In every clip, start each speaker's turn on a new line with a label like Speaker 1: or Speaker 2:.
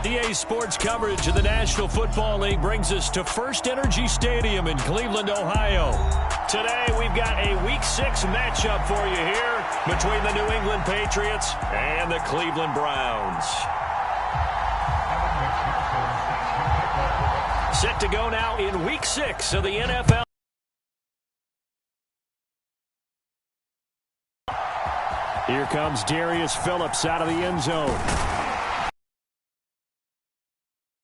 Speaker 1: EA Sports coverage of the National Football League brings us to First Energy Stadium in Cleveland, Ohio. Today, we've got a Week 6 matchup for you here between the New England Patriots and the Cleveland Browns. Set to go now in Week 6 of the NFL. Here comes Darius Phillips out of the end zone.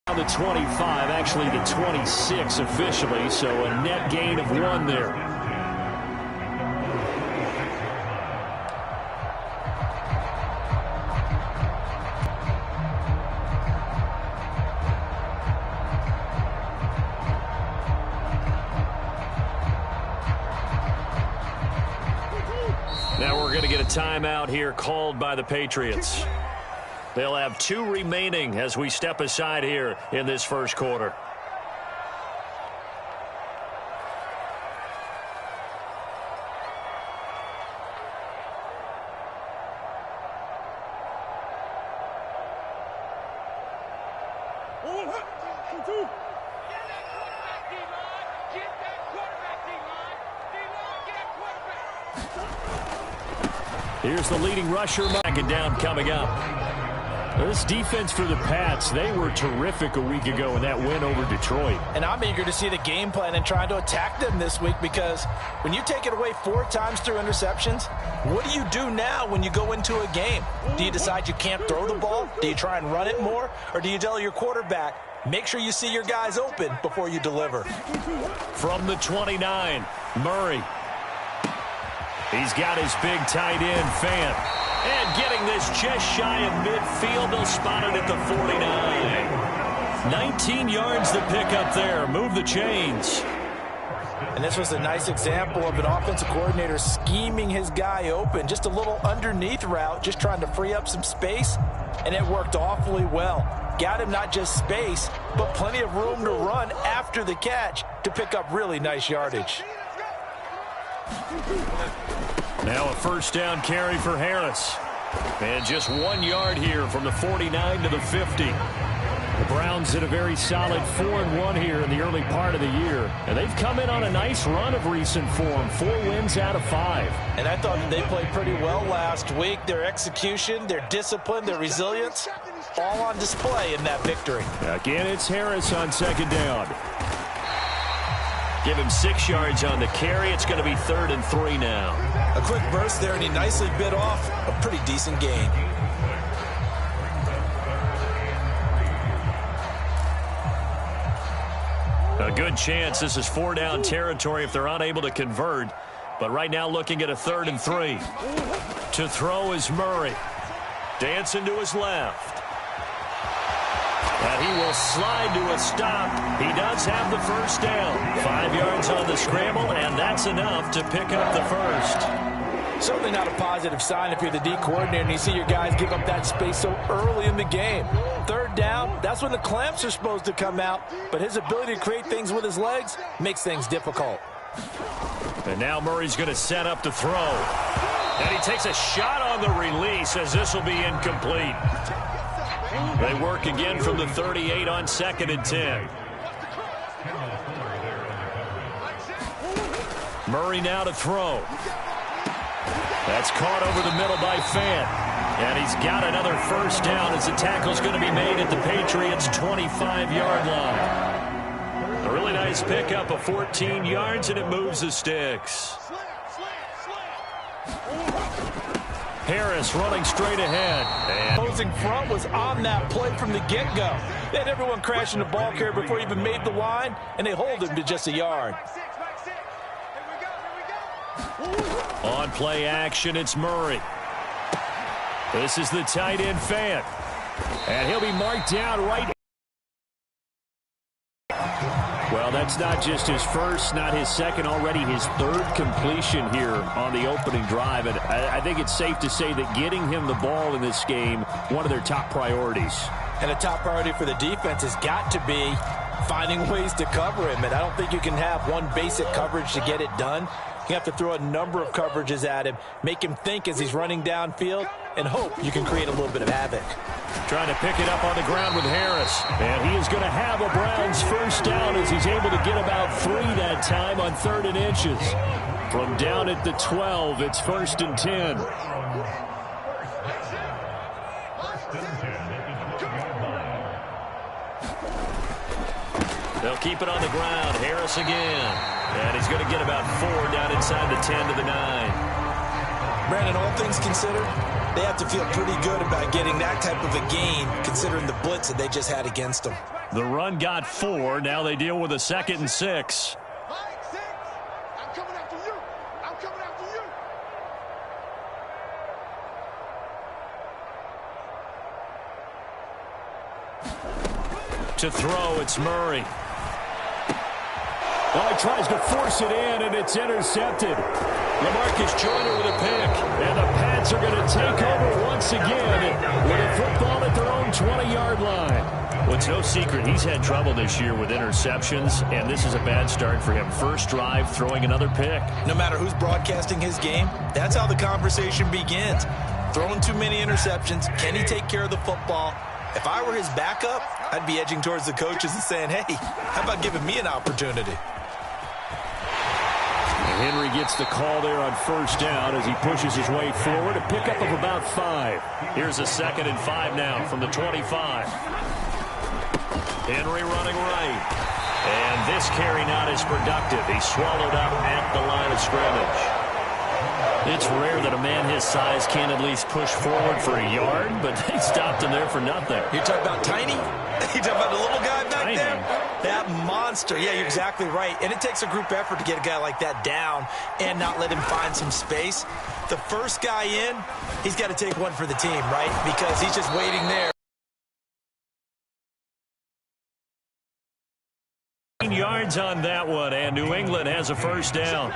Speaker 1: The 25, actually the 26 officially, so a net gain of 1 there. Now we're going to get a timeout here called by the Patriots. They'll have 2 remaining as we step aside here in this first quarter. Here's the leading rusher, second down coming up. This defense for the Pats, they were terrific a week ago in that win over Detroit.
Speaker 2: And I'm eager to see the game plan and trying to attack them this week, because when you take it away 4 times through interceptions, what do you do now when you go into a game? Do you decide you can't throw the ball? Do you try and run it more? Or do you tell your quarterback, make sure you see your guys open before you deliver?
Speaker 1: From the 29, Murray. He's got his big tight end, Fant. And getting this just shy of midfield, they'll spot it at the 49. 19 yards to pick up there. Move the chains.
Speaker 2: And this was a nice example of an offensive coordinator scheming his guy open. Just a little underneath route, just trying to free up some space. And it worked awfully well. Got him not just space, but plenty of room to run after the catch to pick up really nice yardage.
Speaker 1: Now a first down carry for Harris. And just 1 yard here from the 49 to the 50. The Browns did a very solid 4-1 here in the early part of the year. And they've come in on a nice run of recent form. 4 wins out of 5.
Speaker 2: And I thought that they played pretty well last week. Their execution, their discipline, their resilience, all on display in that victory.
Speaker 1: Again, it's Harris on second down. Give him 6 yards on the carry. It's going to be 3rd and 3 now.
Speaker 2: A quick burst there, and he nicely bit off a pretty decent gain.
Speaker 1: A good chance this is 4-down territory if they're unable to convert. But right now looking at a 3rd and 3. To throw is Murray. Dancing to his left. And he will slide to a stop. He does have the first down. 5 yards on the scramble, and that's enough to pick up the first.
Speaker 2: Certainly not a positive sign if you're the D coordinator and you see your guys give up that space so early in the game. 3rd down, that's when the clamps are supposed to come out, but his ability to create things with his legs makes things difficult.
Speaker 1: And now Murray's going to set up to throw. And he takes a shot on the release as this will be incomplete. They work again from the 38 on 2nd and 10. Murray now to throw. That's caught over the middle by Fant. And he's got another first down as the tackle's going to be made at the Patriots' 25-yard line. A really nice pickup of 14 yards, and it moves the sticks. Harris running straight ahead. And
Speaker 2: opposing front was on that play from the get-go. They had everyone crashing the ball carrier before he even made the line, and they hold him to just a yard.
Speaker 1: On play action, it's Murray. This is the tight end, Fant. And he'll be marked down right. Well, that's not just his first, not his second, already his 3rd completion here on the opening drive. And I think it's safe to say that getting him the ball in this game, one of their top priorities.
Speaker 2: And a top priority for the defense has got to be finding ways to cover him. And I don't think you can have one basic coverage to get it done. You have to throw a number of coverages at him, make him think as he's running downfield, and hope you can create a little bit of havoc.
Speaker 1: Trying to pick it up on the ground with Harris. And he is going to have a Browns first down as he's able to get about 3 that time on 3rd and inches. From down at the 12, it's 1st and 10. They'll keep it on the ground. Harris again. And he's going to get about 4 down inside the 10 to the 9.
Speaker 2: Brandon, all things considered, they have to feel pretty good about getting that type of a gain, considering the blitz that they just had against them.
Speaker 1: The run got 4. Now they deal with a 2nd and 6.
Speaker 3: I'm coming after you. I'm coming after you.
Speaker 1: To throw, it's Murray. Well, he tries to force it in, and it's intercepted. LaMarcus Joyner with a pick, and the Pats are going to take over once again with a football at their own 20-yard line. Well, it's no secret he's had trouble this year with interceptions, and this is a bad start for him. First drive, throwing another pick.
Speaker 2: No matter who's broadcasting his game, that's how the conversation begins. Throwing too many interceptions, can he take care of the football? If I were his backup, I'd be edging towards the coaches and saying, hey, how about giving me an opportunity?
Speaker 1: Henry gets the call there on first down as he pushes his way forward. A pickup of about 5. Here's a 2nd and 5 now from the 25. Henry running right. And this carry not as productive. He's swallowed up at the line of scrimmage. It's rare that a man his size can't at least push forward for a yard, but they stopped him there for nothing.
Speaker 2: You're talking about tiny? You're talking about the little guy back
Speaker 1: Tiny.
Speaker 2: there? That monster. Yeah, you're exactly right. And it takes a group effort to get a guy like that down and not let him find some space. The first guy in, he's got to take one for the team, right? Because he's just waiting there.
Speaker 1: Yards on that one, and New England has a first down.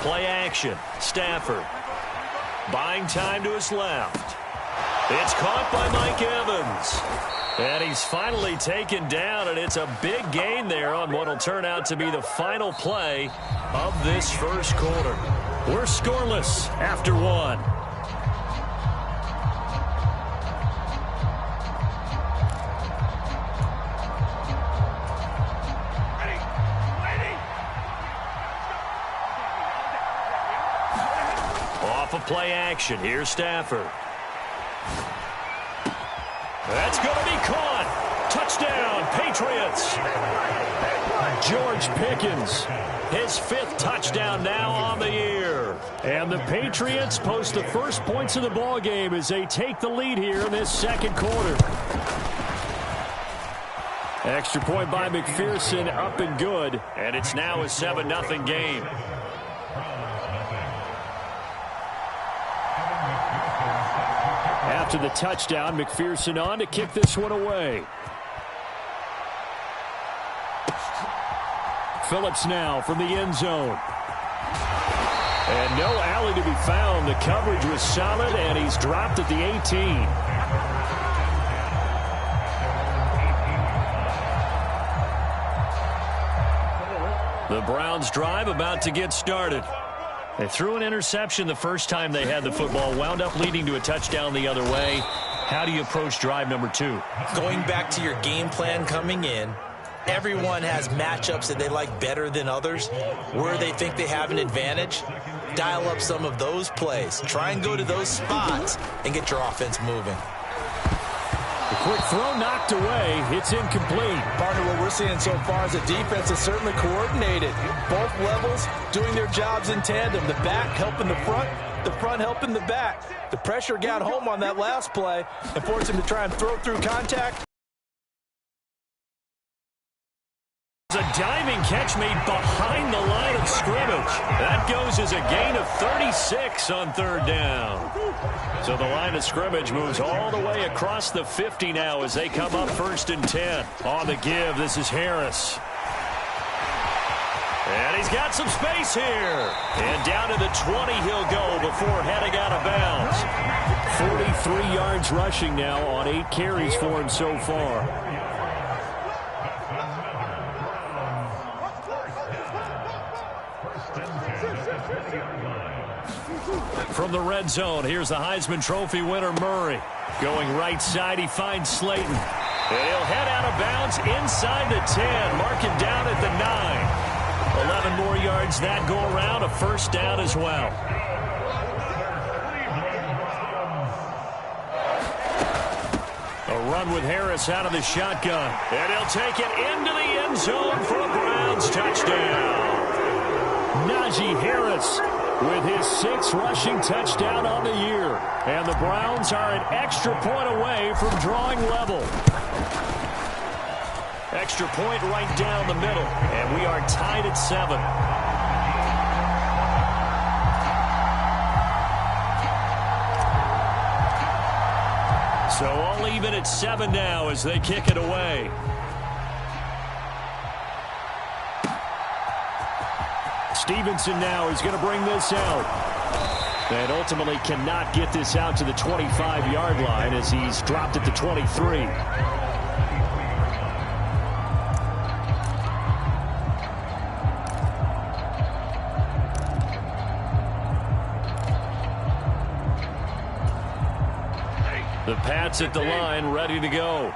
Speaker 1: Play action. Stafford buying time to his left. It's caught by Mike Evans. And he's finally taken down, and it's a big gain there on what will turn out to be the final play of this first quarter. We're scoreless after 1. Off of play action. Here's Stafford. That's going to be caught. Touchdown, Patriots. George Pickens, his 5th touchdown now on the year. And the Patriots post the first points of the ball game as they take the lead here in this second quarter. Extra point by McPherson, up and good. And it's now a 7-0 game. After the touchdown, McPherson on to kick this one away. Phillips now from the end zone. And no alley to be found. The coverage was solid, and he's dropped at the 18. The Browns drive about to get started. They threw an interception the first time they had the football, wound up leading to a touchdown the other way. How do you approach drive number 2?
Speaker 2: Going back to your game plan coming in, everyone has matchups that they like better than others. Where they think they have an advantage, dial up some of those plays. Try and go to those spots and get your offense moving.
Speaker 1: The quick throw knocked away. It's incomplete.
Speaker 2: Partner, what we're seeing so far is a defense that's certainly coordinated. Both levels doing their jobs in tandem. The back helping the front helping the back. The pressure got home on that last play and forced him to try and throw through contact.
Speaker 1: A diving catch made behind the line of scrimmage. That goes as a gain of 36 on 3rd down. So the line of scrimmage moves all the way across the 50 now as they come up 1st and 10. On the give, this is Harris. And he's got some space here. And down to the 20 he'll go before heading out of bounds. 43 yards rushing now on 8 carries for him so far. From the red zone, here's the Heisman Trophy winner, Murray. Going right side, he finds Slayton. And he'll head out of bounds inside the 10. Mark him down at the 9. 11 more yards that go around, a first down as well. A run with Harris out of the shotgun. And he'll take it into the end zone for a Browns touchdown. Najee Harris with his 6th rushing touchdown on the year. And the Browns are an extra point away from drawing level. Extra point right down the middle. And we are tied at 7. So all even at 7 now as they kick it away. Stevenson now is going to bring this out. And ultimately cannot get this out to the 25-yard line as he's dropped at the 23. The Pats at the line, ready to go.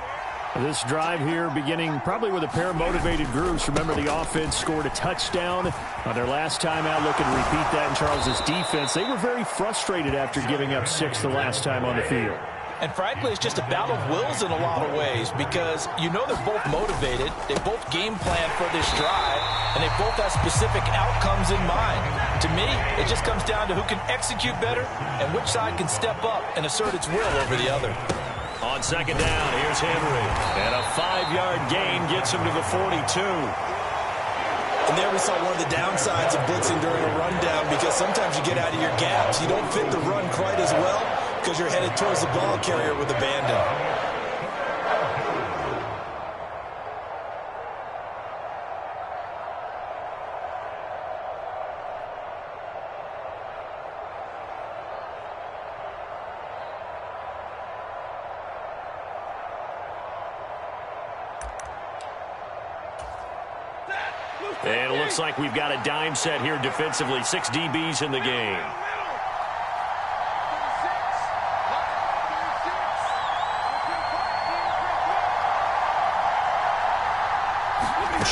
Speaker 1: This drive here beginning probably with a pair of motivated groups. Remember, the offense scored a touchdown on their last time out. Looking to repeat that in Charles's defense. They were very frustrated after giving up 6 the last time on the field.
Speaker 2: And frankly, it's just a battle of wills in a lot of ways because you know they're both motivated. They both game plan for this drive, and they both have specific outcomes in mind. To me, it just comes down to who can execute better and which side can step up and assert its will over the other.
Speaker 1: On second down, here's Henry. And a 5-yard gain gets him to the 42.
Speaker 4: And there we saw one of the downsides of blitzing during a rundown because sometimes you get out of your gaps. You don't fit the run quite as well because you're headed towards the ball carrier with abandon.
Speaker 1: And it looks like we've got a dime set here defensively. 6 DBs in the game.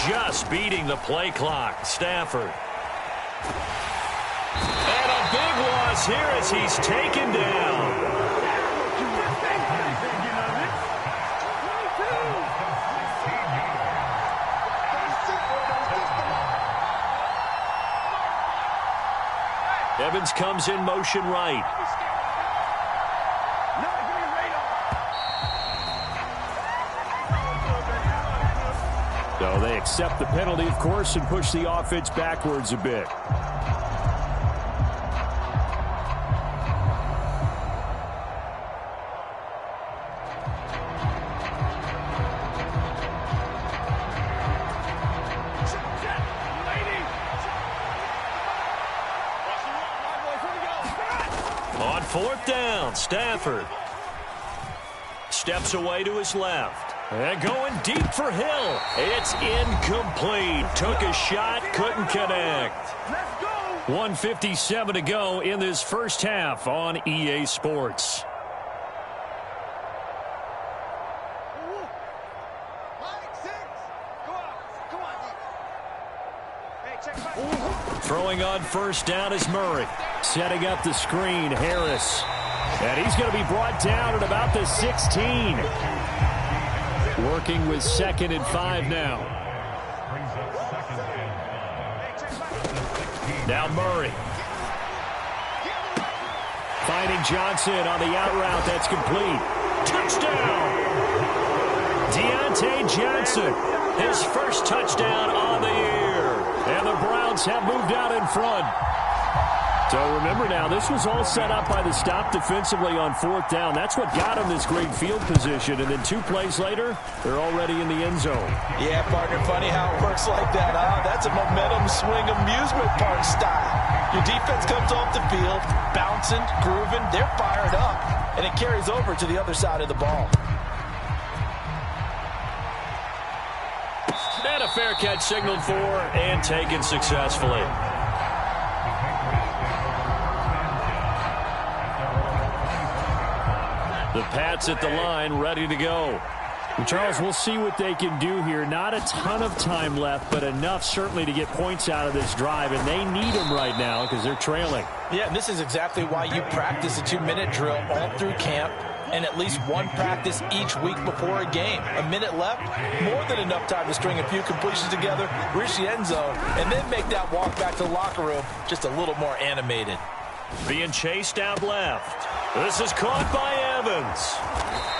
Speaker 1: Just beating the play clock. Stafford. And a big loss here as he's taken down. Evans comes in motion right. So they accept the penalty, of course, and push the offense backwards a bit. On 4th down, Stafford steps away to his left. And going deep for Hill. It's incomplete. Took a shot, couldn't connect. 1:57 to go in this first half on EA Sports. Throwing on 1st down is Murray. Setting up the screen, Harris. And he's going to be brought down at about the 16. Working with 2nd and 5 now. Now Murray. Finding Johnson on the out route. That's complete. Touchdown! Deontay Johnson. His first touchdown on the year. And the Browns have moved out in front. So remember now, this was all set up by the stop defensively on 4th down. That's what got them this great field position. And then 2 plays later, they're already in the end zone.
Speaker 2: Yeah, partner, funny how it works like that, huh? That's a momentum swing amusement park style. Your defense comes off the field, bouncing, grooving, they're fired up, and it carries over to the other side of the ball.
Speaker 1: And a fair catch signaled for and taken successfully. The Pats at the line, ready to go.
Speaker 5: Well, Charles, we'll see what they can do here. Not a ton of time left, but enough certainly to get points out of this drive, and they need them right now because they're trailing.
Speaker 2: Yeah, and this is exactly why you practice a 2-minute drill all through camp and at least one practice each week before a game. A minute left, more than enough time to string a few completions together, reach the end zone, and then make that walk back to the locker room just a little more animated.
Speaker 1: Being chased out left. This is caught by Evans.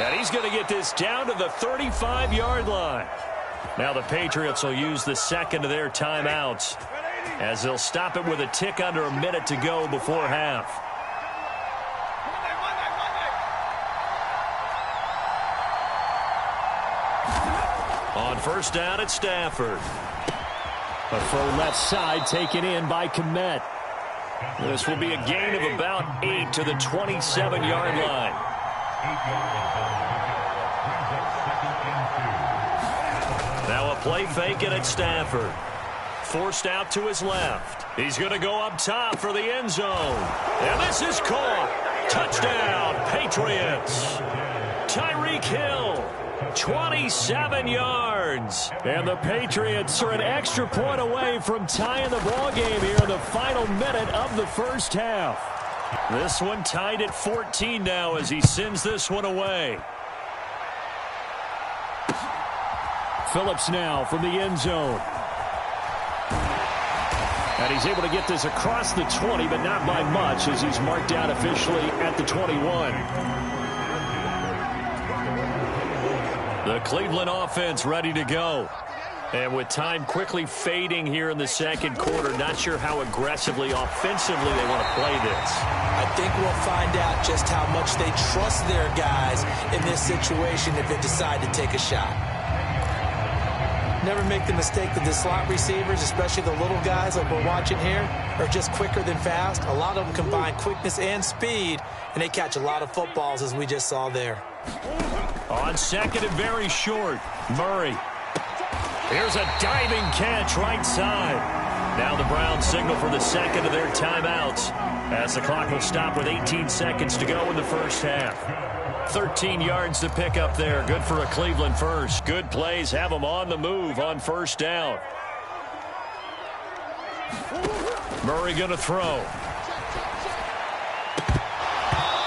Speaker 1: And he's going to get this down to the 35-yard line. Now the Patriots will use the second of their timeouts as they'll stop it with a tick under a minute to go before half. On first down at Stafford.
Speaker 5: A throw left side taken in by Kmet.
Speaker 1: This will be a gain of about 8 to the 27-yard line. Now a play fake it at Stafford. Forced out to his left. He's going to go up top for the end zone. And this is caught. Touchdown, Patriots. Tyreek Hill, 27 yards.
Speaker 5: And the Patriots are an extra point away from tying the ball game here in the final minute of the first half.
Speaker 1: This one tied at 14 now as he sends this one away.
Speaker 5: Phillips now from the end zone. And he's able to get this across the 20, but not by much as he's marked out officially at the 21.
Speaker 1: The Cleveland offense ready to go. And with time quickly fading here in the second quarter, not sure how aggressively, offensively they want to play this.
Speaker 2: I think we'll find out just how much they trust their guys in this situation if they decide to take a shot. Never make the mistake that the slot receivers, especially the little guys like we're watching here, are just quicker than fast. A lot of them combine quickness and speed, and they catch a lot of footballs as we just saw there.
Speaker 1: On second and very short, Murray. Here's a diving catch right side. Now the Browns signal for the second of their timeouts as the clock will stop with 18 seconds to go in the first half. 13 yards to pick up there. Good for a Cleveland first. Good plays have them on the move on first down. Murray going to throw.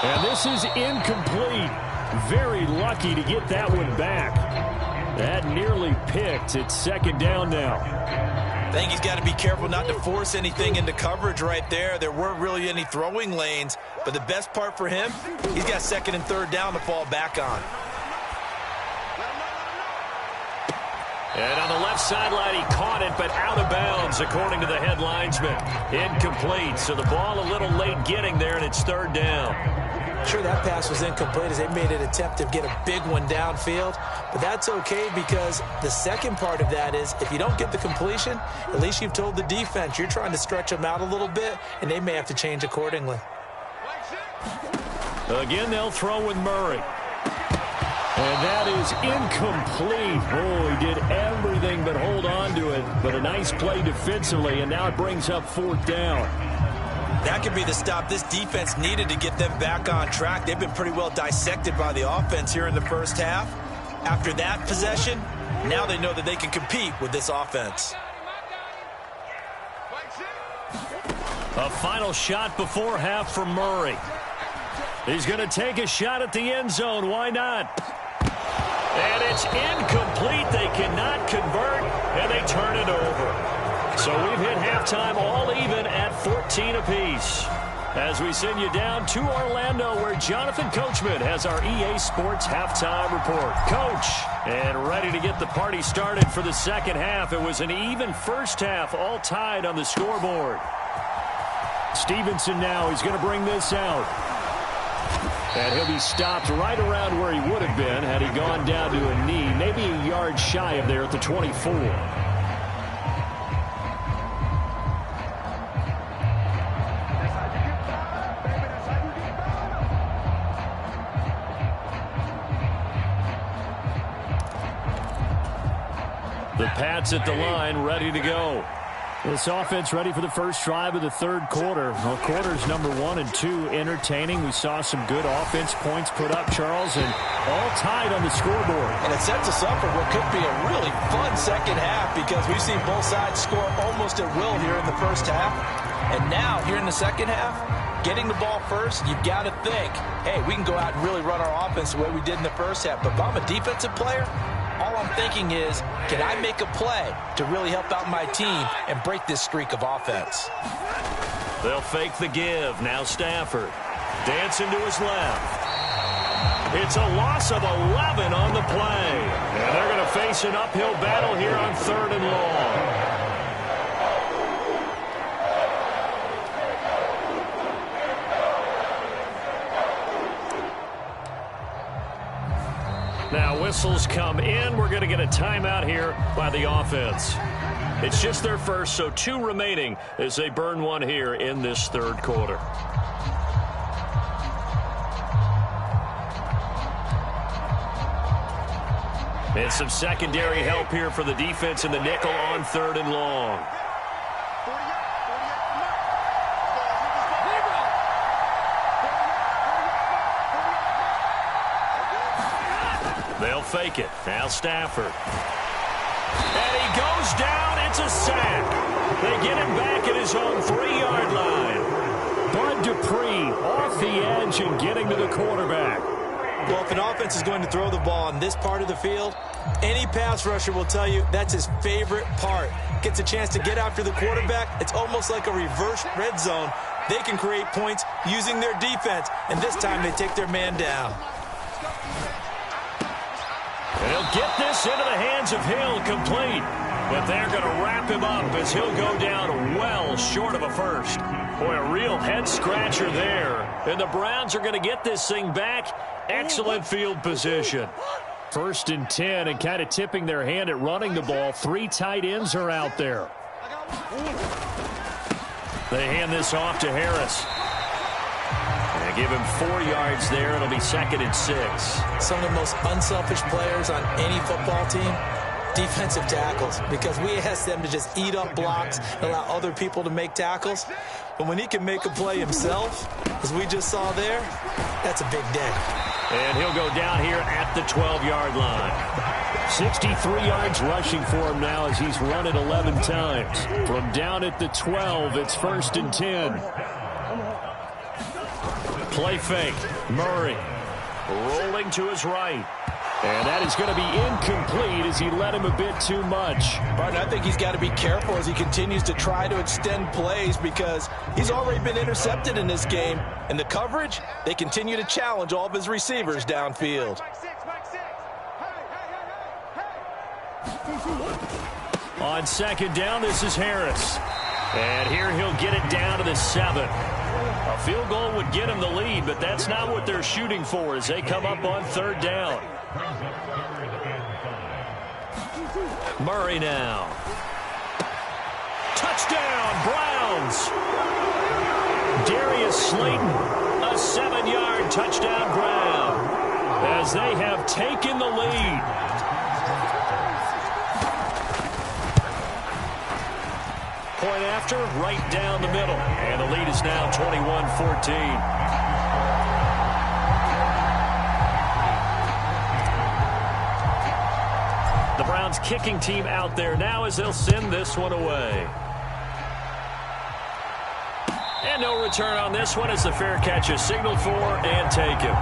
Speaker 5: And this is incomplete. Very lucky to get that one back. That nearly picked. It's second down now.
Speaker 2: I think he's got to be careful not to force anything into coverage right there. There weren't really any throwing lanes, but the best part for him, he's got second and third down to fall back on.
Speaker 1: And on the left sideline, he caught it, but out of bounds, according to the head linesman. Incomplete, so the ball a little late getting there, and it's third down.
Speaker 2: Sure, that pass was incomplete as they made an attempt to get a big one downfield, but that's okay because the second part of that is if you don't get the completion, at least you've told the defense you're trying to stretch them out a little bit, and they may have to change accordingly.
Speaker 1: Again, they'll throw with Murray.
Speaker 5: And that is incomplete. Oh, he did everything but hold on to it, but a nice play defensively, and now it brings up fourth down.
Speaker 2: That could be the stop this defense needed to get them back on track. They've been pretty well dissected by the offense here in the first half. After that possession, now they know that they can compete with this offense.
Speaker 1: A final shot before half for Murray. He's going to take a shot at the end zone. Why not? And it's incomplete. They cannot convert, and they turn it over. So we've hit halftime all even at 14 apiece. As we send you down to Orlando where Jonathan Coachman has our EA Sports halftime report. Coach, and ready to get the party started for the second half. It was an even first half, all tied on the scoreboard.
Speaker 5: Stevenson now, he's going to bring this out. And he'll be stopped right around where he would have been had he gone down to a knee, maybe a yard shy of there at the 24.
Speaker 1: The Pats at the line, ready to go.
Speaker 5: This offense ready for the first drive of the third quarter. Well, quarters number 1 and 2 entertaining. We saw some good offense points put up, Charles, and all tied on the scoreboard.
Speaker 2: And it sets us up for what could be a really fun second half because we've seen both sides score almost at will here in the first half. And now, here in the second half, getting the ball first, you've got to think, hey, we can go out and really run our offense the way we did in the first half. But if I'm a defensive player, all I'm thinking is, can I make a play to really help out my team and break this streak of offense?
Speaker 1: They'll fake the give. Now Stafford. Dancing to his left. It's a loss of 11 on the play. And they're going to face an uphill battle here on 3rd and long. Now whistles come in. We're going to get a timeout here by the offense. It's just their first, so 2 remaining as they burn one here in this third quarter. And some secondary help here for the defense in the nickel on 3rd and long. They'll fake it. Now Stafford. And he goes down. It's a sack. They get him back at his own 3-yard line. Bud Dupree off the edge and getting to the quarterback.
Speaker 4: Well, if an offense is going to throw the ball on this part of the field, any pass rusher will tell you that's his favorite part. Gets a chance to get after the quarterback. It's almost like a reverse red zone. They can create points using their defense, and this time they take their man down.
Speaker 1: And he'll get this into the hands of Hill, complete. But they're going to wrap him up as he'll go down well short of a first. Boy, a real head-scratcher there. And the Browns are going to get this thing back. Excellent field position. 1st and 10, and kind of tipping their hand at running the ball. 3 tight ends are out there. They hand this off to Harris. And give him 4 yards there. It'll be 2nd and 6.
Speaker 4: Some of the most unselfish players on any football team, defensive tackles, because we ask them to just eat up blocks and allow other people to make tackles. But when he can make a play himself, as we just saw there, that's a big day.
Speaker 1: And he'll go down here at the 12-yard line.
Speaker 5: 63 yards rushing for him now as he's run it 11 times. From down at the 12, it's 1st and 10.
Speaker 1: Play fake. Murray rolling to his right.
Speaker 5: And that is going to be incomplete as he led him a bit too much.
Speaker 2: Barton, I think he's got to be careful as he continues to try to extend plays because he's already been intercepted in this game. And the coverage, they continue to challenge all of his receivers downfield.
Speaker 1: On 2nd down, this is Harris. And here he'll get it down to the 7. A field goal would get him the lead, but that's not what they're shooting for as they come up on 3rd down. Murray now. Touchdown, Browns. Darius Slayton, a 7-yard touchdown Brown as they have taken the lead. Point after, right down the middle. And the lead is now 21-14. The Browns kicking team out there now as they'll send this one away. And no return on this one as the fair catch is signaled for and taken.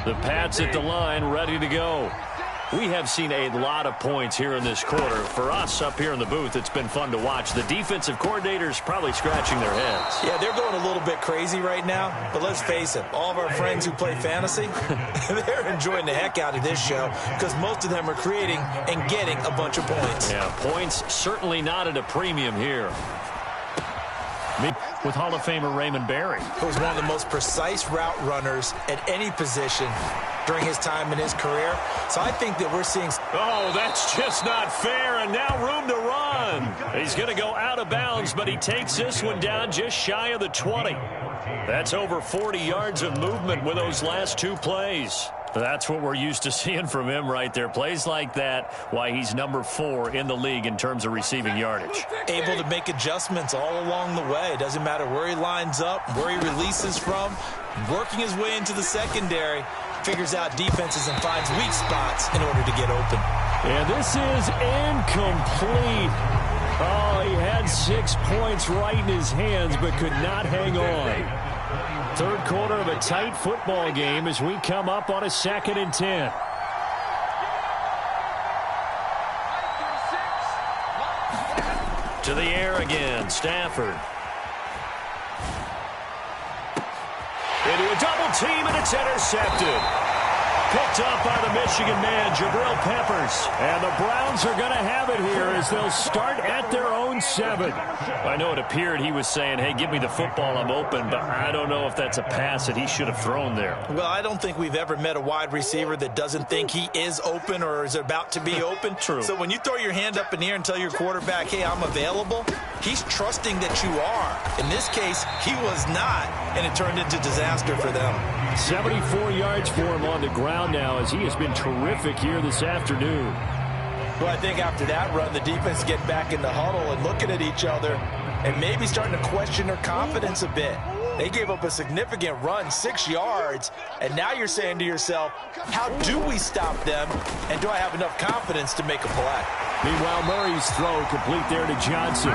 Speaker 1: The Pats at the line, ready to go. We have seen a lot of points here in this quarter. For us up here in the booth, it's been fun to watch. The defensive coordinators probably scratching their heads.
Speaker 4: Yeah, they're going a little bit crazy right now. But let's face it, all of our friends who play fantasy, they're enjoying the heck out of this show because most of them are creating and getting a bunch of points.
Speaker 1: Yeah, points certainly not at a premium here.
Speaker 5: With Hall of Famer Raymond Berry.
Speaker 2: He was one of the most precise route runners at any position during his time in his career. So I think that we're seeing...
Speaker 5: Oh, that's just not fair, and now room to run. He's going to go out of bounds, but he takes this one down just shy of the 20. That's over 40 yards of movement with those last two plays. That's what we're used to seeing from him right there. Plays like that, why he's number 4 in the league in terms of receiving yardage.
Speaker 2: Able to make adjustments all along the way. Doesn't matter where he lines up, where he releases from. Working his way into the secondary. Figures out defenses and finds weak spots in order to get open.
Speaker 5: And this is incomplete. Oh, he had 6 points right in his hands, but could not hang on. Third quarter of a tight football game as we come up on a 2nd and 10. To the air again, Stafford. Into a double team, and it's intercepted. Picked up by the Michigan man, Jabril Peppers. And the Browns are going to have it here as they'll start at their own 7. I know it appeared he was saying, hey, give me the football, I'm open, but I don't know if that's a pass that he should have thrown there.
Speaker 2: Well, I don't think we've ever met a wide receiver that doesn't think he is open or is about to be open.
Speaker 5: True.
Speaker 2: So when you throw your hand up in the air and tell your quarterback, hey, I'm available, he's trusting that you are. In this case, he was not, and it turned into disaster for them.
Speaker 5: 74 yards for him on the ground now as he has been terrific here this afternoon.
Speaker 2: Well, I think after that run, the defense get back in the huddle and looking at each other and maybe starting to question their confidence a bit. They gave up a significant run, 6 yards, and now you're saying to yourself, how do we stop them, and do I have enough confidence to make a play?
Speaker 5: Meanwhile, Murray's throw complete there to Johnson.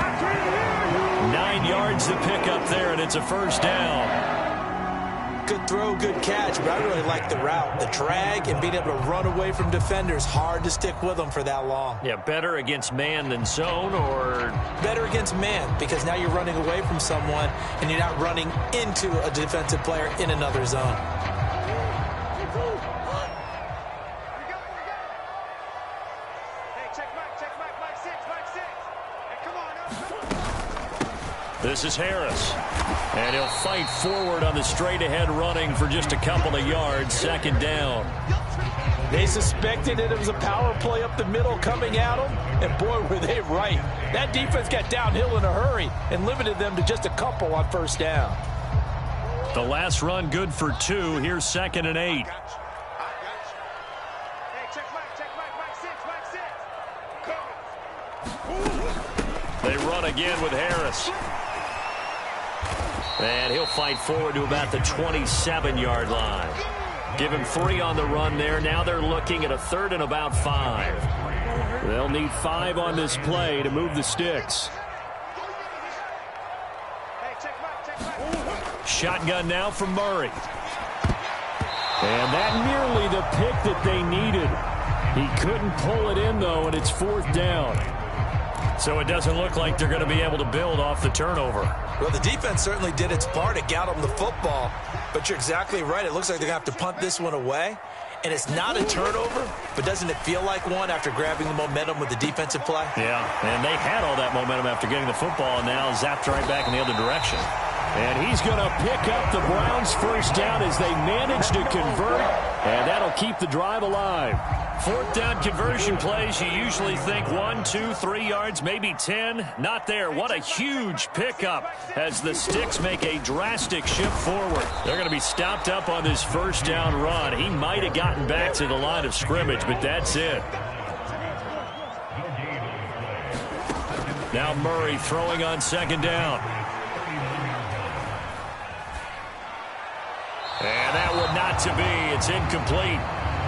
Speaker 5: 9 yards to pick up there, and it's a first down.
Speaker 2: Good throw, good catch, but I really like the route. The drag and being able to run away from defenders, hard to stick with them for that long.
Speaker 5: Yeah, better against man than zone, or?
Speaker 2: Better against man, because now you're running away from someone and you're not running into a defensive player in another zone.
Speaker 5: This is Harris. And he'll fight forward on the straight-ahead running for just a couple of yards. 2nd down.
Speaker 2: They suspected it was a power play up the middle coming at them, and boy, were they right. That defense got downhill in a hurry and limited them to just a couple on 1st down.
Speaker 5: The last run good for 2. Here's 2nd and 8. They run again with Harris. And he'll fight forward to about the 27-yard line. Give him 3 on the run there. Now they're looking at a 3rd and about 5. They'll need 5 on this play to move the sticks. Shotgun now from Murray. And that nearly the pick that they needed. He couldn't pull it in, though, and it's 4th down. So it doesn't look like they're going to be able to build off the turnover.
Speaker 2: Well, the defense certainly did its part to get them the football, but you're exactly right. It looks like they're going to have to punt this one away, and it's not a turnover, but doesn't it feel like one after grabbing the momentum with the defensive play?
Speaker 5: Yeah, and they had all that momentum after getting the football, and now zapped right back in the other direction. And he's going to pick up the Browns' 1st down as they manage to convert, and that'll keep the drive alive. 4th down conversion plays, you usually think 1, 2, 3 yards, maybe 10. Not there. What a huge pickup as the sticks make a drastic shift forward. They're going to be stopped up on this 1st down run. He might have gotten back to the line of scrimmage, but that's it. Now Murray throwing on 2nd down. And that one not to be. It's incomplete.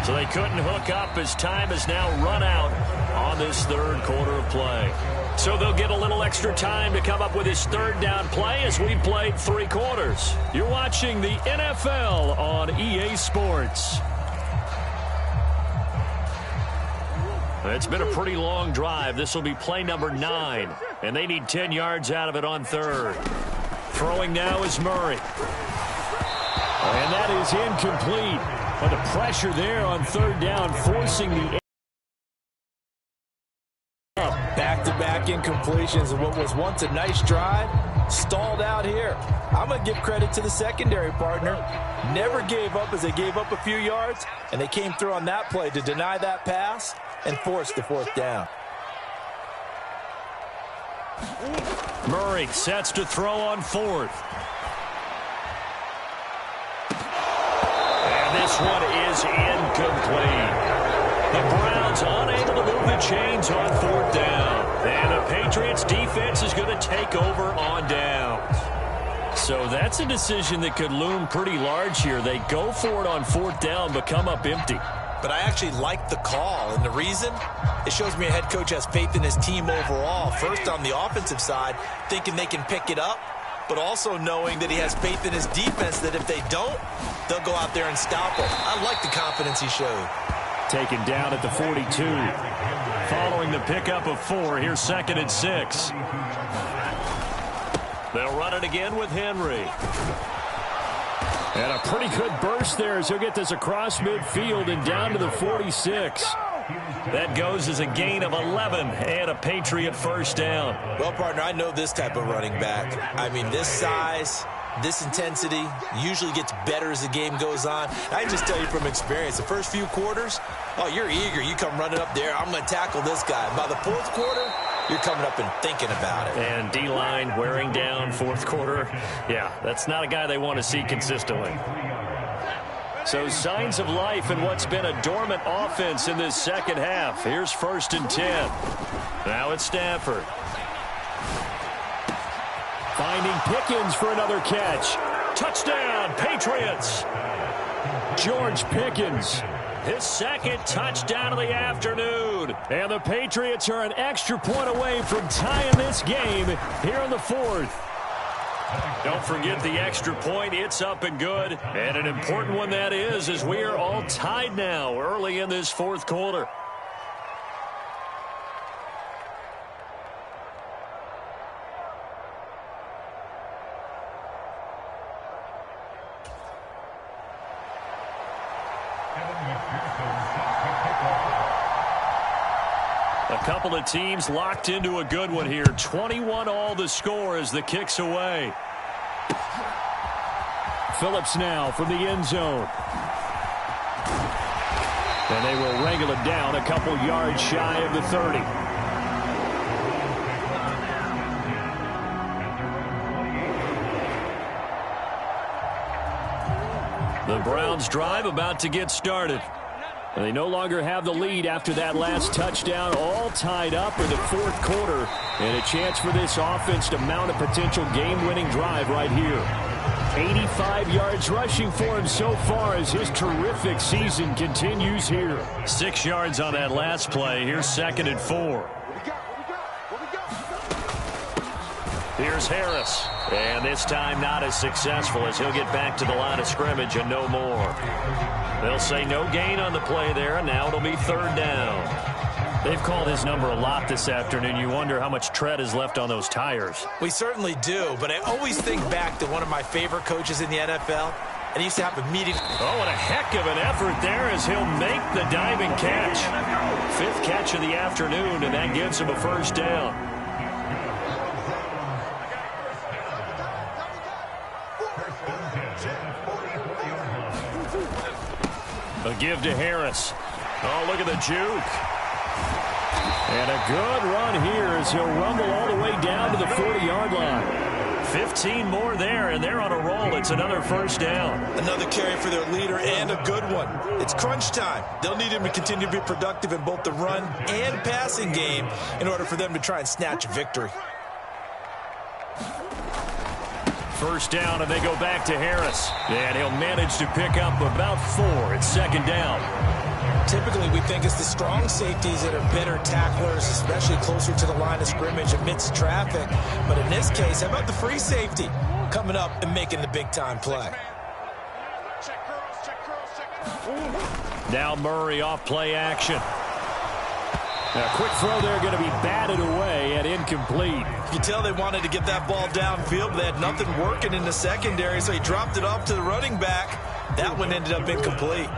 Speaker 5: So they couldn't hook up as time has now run out on this 3rd quarter of play. So they'll get a little extra time to come up with his 3rd down play as we played 3 quarters. You're watching the NFL on EA Sports. It's been a pretty long drive. This will be play number 9. And they need 10 yards out of it on 3rd. Throwing now is Murray. And that is incomplete. But the pressure there on 3rd down, forcing the
Speaker 2: back-to-back incompletions of what was once a nice drive Stalled out here. I'm going to give credit to the secondary partner. Never gave up as they gave up a few yards, and they came through on that play to deny that pass and force the fourth down.
Speaker 1: Murray sets to throw on fourth. And this one is incomplete. The Browns unable to move the chains on fourth down. And the Patriots defense is going to take over on downs. So that's a decision that could loom pretty large here. They go for it on fourth down, but come up empty.
Speaker 2: But I actually like the call, and the reason? It shows me a head coach has faith in his team overall. First on the offensive side, thinking they can pick it up, but also knowing that he has faith in his defense that if they don't, they'll go out there and stop them. I like the confidence he showed.
Speaker 1: Taken down at the 42. Following the pickup of 4, here's 2nd and 6. They'll run it again with Henry. And a pretty good burst there as he'll get this across midfield and down to the 46. That goes as a gain of 11 and a Patriot first down.
Speaker 2: Well, partner, I know this type of running back. I mean, this size, this intensity usually gets better as the game goes on. I can just tell you from experience, the first few quarters, oh, you're eager. You come running up there, I'm going to tackle this guy. By the fourth quarter, you're coming up and thinking about it.
Speaker 1: And D-line wearing down fourth quarter. Yeah, that's not a guy they want to see consistently. So signs of life in what's been a dormant offense in this second half. Here's 1st and 10. Now it's Stafford. Finding Pickens for another catch. Touchdown, Patriots. George Pickens. His 2nd touchdown of the afternoon. And the Patriots are an extra point away from tying this game here in the 4th. Don't forget the extra point. It's up and good. And an important one that is, as we are all tied now early in this 4th quarter. A couple of teams locked into a good one here. 21-all the score as the kick's away. Phillips now from the end zone. And they will wrangle it down a couple yards shy of the 30. The Browns drive about to get started. And they no longer have the lead after that last touchdown, all tied up in the 4th quarter. And a chance for this offense to mount a potential game-winning drive right here. 85 yards rushing for him so far as his terrific season continues here. 6 yards on that last play. Here's 2nd and 4. Here's Harris. And this time not as successful as he'll get back to the line of scrimmage and no more. They'll say no gain on the play there, and now it'll be 3rd down. They've called his number a lot this afternoon. You wonder how much tread is left on those tires.
Speaker 2: We certainly do, but I always think back to one of my favorite coaches in the NFL, and he used to have a meeting.
Speaker 1: Oh, and a heck of an effort there as he'll make the diving catch. 5th catch of the afternoon, and that gives him a first down. A give to Harris. Oh, look at the juke. And a good run here as he'll rumble all the way down to the 40-yard line. 15 more there, and they're on a roll. It's another first down.
Speaker 2: Another carry for their leader, and a good one. It's crunch time. They'll need him to continue to be productive in both the run and passing game in order for them to try and snatch a victory.
Speaker 1: First down, and they go back to Harris. And he'll manage to pick up about 4. It's 2nd down.
Speaker 2: Typically, we think it's the strong safeties that are better tacklers, especially closer to the line of scrimmage amidst traffic. But in this case, how about the free safety coming up and making the big-time play?
Speaker 1: Now Murray off play action. A quick throw there going to be batted away and incomplete.
Speaker 2: You can tell they wanted to get that ball downfield, but they had nothing working in the secondary, so he dropped it off to the running back. That one ended up incomplete.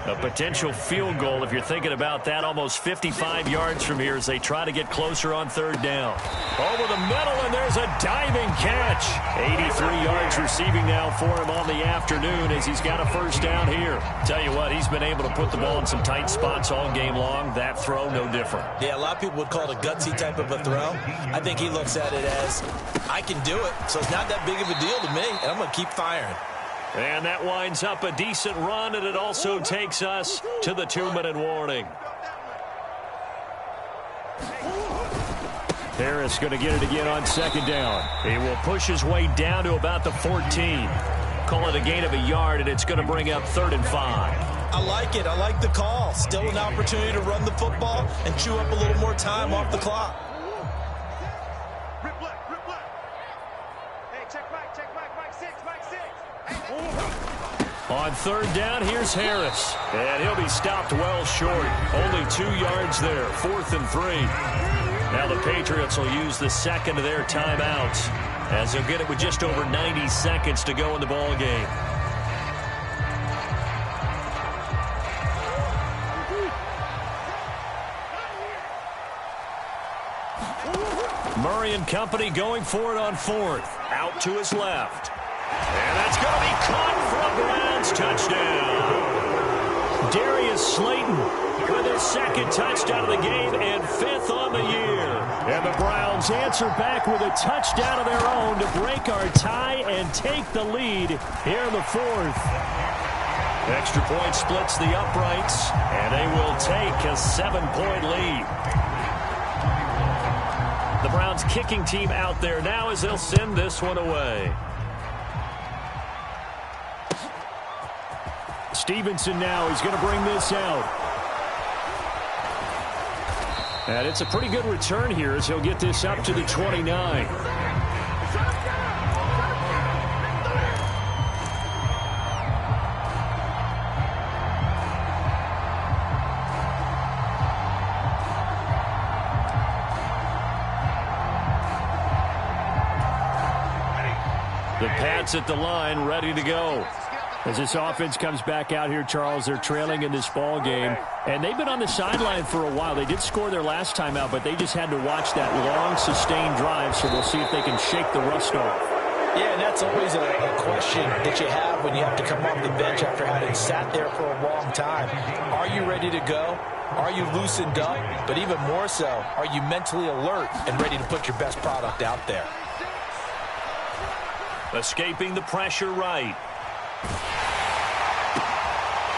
Speaker 1: A potential field goal, if you're thinking about that, almost 55 yards from here as they try to get closer on third down. Over the middle, and there's a diving catch. 83 yards receiving now for him on the afternoon as he's got a first down here. Tell you what, he's been able to put the ball in some tight spots all game long. That throw, no different.
Speaker 2: Yeah, a lot of people would call it a gutsy type of a throw. I think he looks at it as, I can do it, so it's not that big of a deal to me, and I'm going to keep firing.
Speaker 1: And that winds up a decent run, and it also takes us to the 2-minute warning.
Speaker 5: Harris going to get it again on second down.
Speaker 1: He will push his way down to about the 14. Call it a gain of a yard, and it's going to bring up 3rd and 5.
Speaker 2: I like it. I like the call. Still an opportunity to run the football and chew up a little more time off the clock.
Speaker 3: Rip left. Hey, check Mike 6.
Speaker 1: On third down, here's Harris. And he'll be stopped well short. Only 2 yards there, 4th and 3. Now the Patriots will use the second of their timeouts as they'll get it with just over 90 seconds to go in the ball game. Murray and company going for it on 4th. Out to his left. And that's going to be caught for a Browns touchdown. Darius Slayton with his 2nd touchdown of the game and 5th on the year.
Speaker 5: And the Browns answer back with a touchdown of their own to break our tie and take the lead here in the 4th.
Speaker 1: Extra point splits the uprights, and they will take a 7-point lead. The Browns kicking team out there now as they'll send this one away.
Speaker 5: Stevenson now, he's going to bring this out. And it's a pretty good return here as he'll get this up to the 29.
Speaker 1: The Pats at the line, ready to go.
Speaker 5: As this offense comes back out here, Charles, they're trailing in this ball game. And they've been on the sideline for a while. They did score their last time out, but they just had to watch that long, sustained drive, so we'll see if they can shake the rust off.
Speaker 2: Yeah, and that's always a question that you have when you have to come off the bench after having sat there for a long time. Are you ready to go? Are you loosened up? But even more so, are you mentally alert and ready to put your best product out there?
Speaker 1: Escaping the pressure right.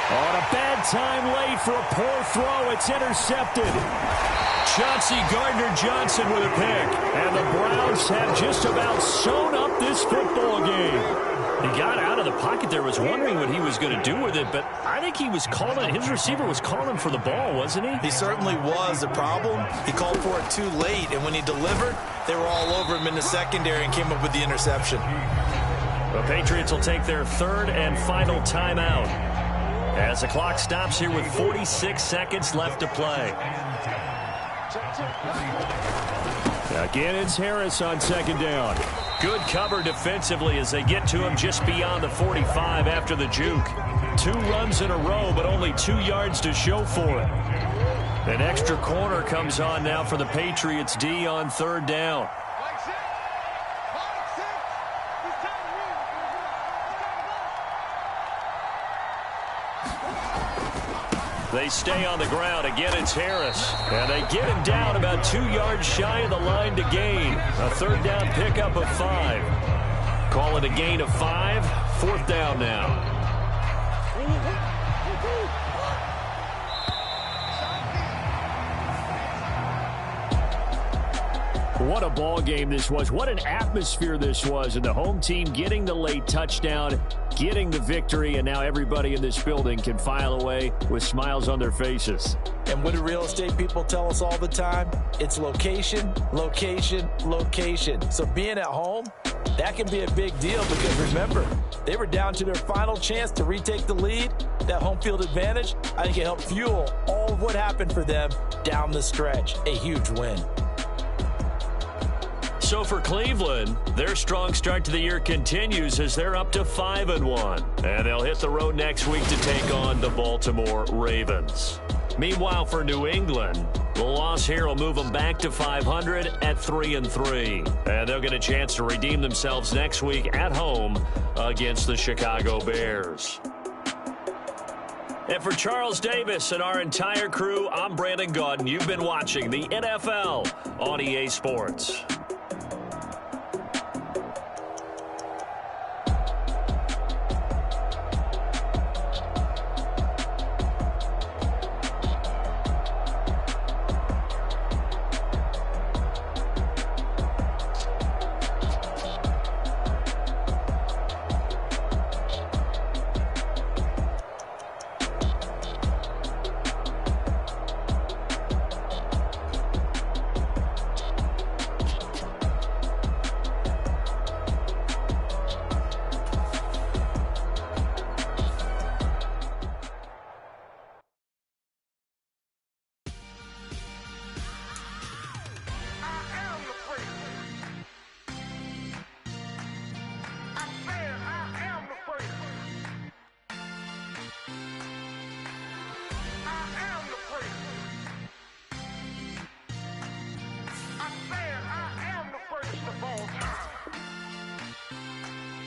Speaker 5: On a bad time late for a poor throw. It's intercepted.
Speaker 1: Chauncey Gardner-Johnson with a pick.
Speaker 5: And the Browns have just about sewn up this football game.
Speaker 1: He got out of the pocket there, was wondering what he was going to do with it, but I think he was calling, his receiver was calling for the ball, wasn't he?
Speaker 2: He certainly was. The problem, he called for it too late, and when he delivered, they were all over him in the secondary and came up with the interception.
Speaker 1: The Patriots will take their 3rd and final timeout as the clock stops here with 46 seconds left to play.
Speaker 5: Again, it's Harris on 2nd down.
Speaker 1: Good cover defensively as they get to him just beyond the 45 after the juke. 2 runs in a row, but only 2 yards to show for it. An extra corner comes on now for the Patriots D on 3rd down. They stay on the ground. Again, it's Harris. And they get him down about 2 yards shy of the line to gain. A 3rd down pickup of 5. Call it a gain of 5. 4th down now.
Speaker 5: What a ball game this was. What an atmosphere this was. And the home team getting the late touchdown, getting the victory, and now everybody in this building can file away with smiles on their faces.
Speaker 2: And what do real estate people tell us all the time? It's location, location, location. So being at home, that can be a big deal because remember, they were down to their final chance to retake the lead. That home field advantage, I think it helped fuel all of what happened for them down the stretch. A huge win.
Speaker 1: So for Cleveland, their strong start to the year continues as they're up to 5-1. And they'll hit the road next week to take on the Baltimore Ravens. Meanwhile, for New England, the loss here will move them back to 500 at 3-3. And they'll get a chance to redeem themselves next week at home against the Chicago Bears. And for Charles Davis and our entire crew, I'm Brandon Gaudin. You've been watching the NFL on EA Sports.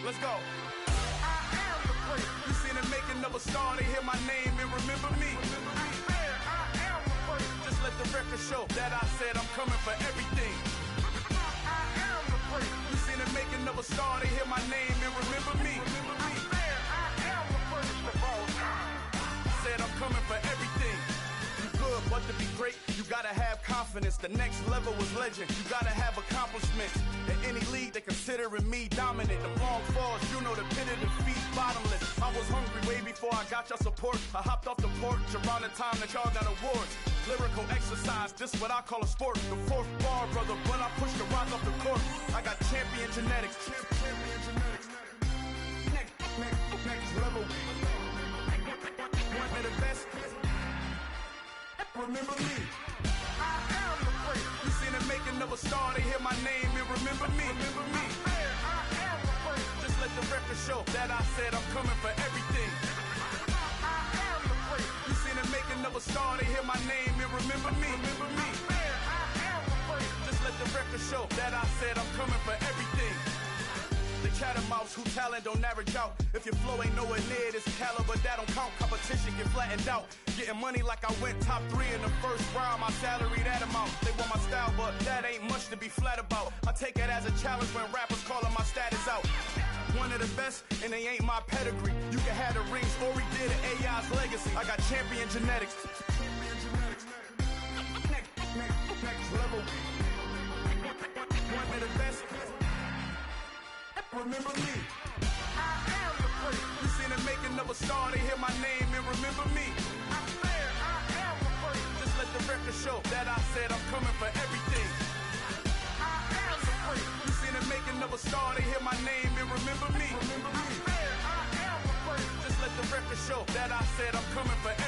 Speaker 3: Let's go. I am the great. You seen the making of a star, they hear my name and remember me. I am the great. Just let the record show that I said I'm coming for everything. I am the great. You seen the making of a star, they hear my name and remember me. I am the greatest of all time. Said I'm coming for everything. You good, but to be great, you gotta have confidence. The next level was legend. You gotta have accomplishments. In any league, they considering me dominant. The long falls, you know the pit of defeat, bottomless. I was hungry way before I got your support. I hopped off the porch around the time that y'all got awards. Lyrical exercise, this what I call a sport. The fourth bar, brother, when I push the rock off the court. I got champion genetics. Champion genetics. Next level. One of the best. Remember me. I am the great. You seen the making of a star, they hear my name and remember me. Remember me. I am the great. Just let the record show that I said I'm coming for everything. I am the great. You seen the making of a star, they hear my name and remember me. Remember me. I am the great. Just let the record show that I said I'm coming for everything. The catamounts who talent don't average out. If your flow ain't nowhere near this caliber, that don't count. Competition get flattened out. Getting money like I went top 3 in the first round. My salary that amount. They want my style, but that ain't much to be flat about. I take it as a challenge when rappers calling my status out. One of the best, and they ain't my pedigree. You can have the rings, or we did it, AI's legacy. I got champion genetics. Next level. One of the best. Remember me. I am the great. You seen the making of a star, they hear my name and remember me. I am the great. Just let the record show that I said I'm coming for everything. I am the great. You seen the making of a star, they hear my name and remember me. Remember me. I am the great. Just let the record show that I said I'm coming for everything.